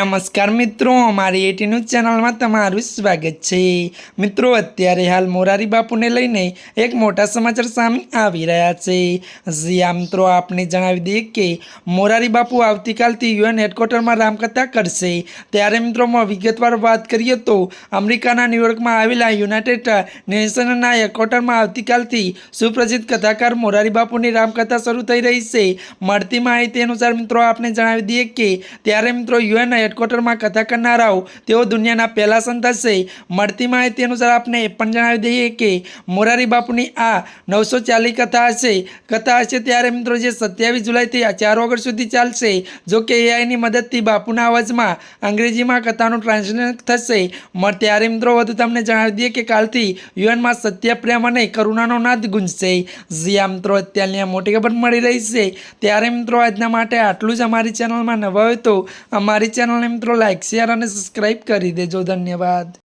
नमस्कार मित्रों, अमारी एटी न्यूज चेनल में तमारुं स्वागत है। मित्रों, अत्यारे हाल मोरारी बापू ने लईने एक मोटा समाचार सामे आवी रह्या छे। जी आ मित्रों, आपने जणावी दीए के मोरारी बापू आवतीकालथी यूएन हेडक्वार्टर में रामकथा करशे। त्यारे मित्रों विगतवार बात करिए तो अमेरिकाना न्यूयॉर्क में आवेला यूनाइटेड नेशनना हेडक्वार्टर में आवतीकालथी सुप्रसिद्ध कथाकार मोरारी बापूनी रामकथा शुरू थई रही है। मळती माहिती अनुसार मित्रों आपने जणावी दीए के त्यारे मित्रों यूएन हेडक्वार्टर में कथा करनाराओ तेओ दुनियाना पहला संत हशे। मळती माहिती अनुसार आपने पण जणावी दईए के मोरारी बापूनी आ 940 कथा हशे त्यारे मित्रों जे 27 जुलाई थी 4 ऑगस्ट सुधी चालशे। जो कि एआई नी मददथी बापूना अवाज में अंग्रेजी में कथानुं ट्रांसलेट थशे। त्यारे मित्रों वधु तमने जणावी दईए के कालथी यूएन में सत्य, प्रेम अने करुणानो नाद गुंजशे। जी आ मित्रों अत्यारनी आ मोटी खबर मळी रही छे। त्यारे मित्रों आजना माटे आटलुं ज। अमारी चेनल में नवा होय तो अमारी चेनल ने मित्रों लाइक, शेयर और सब्सक्राइब कर दीजो। धन्यवाद।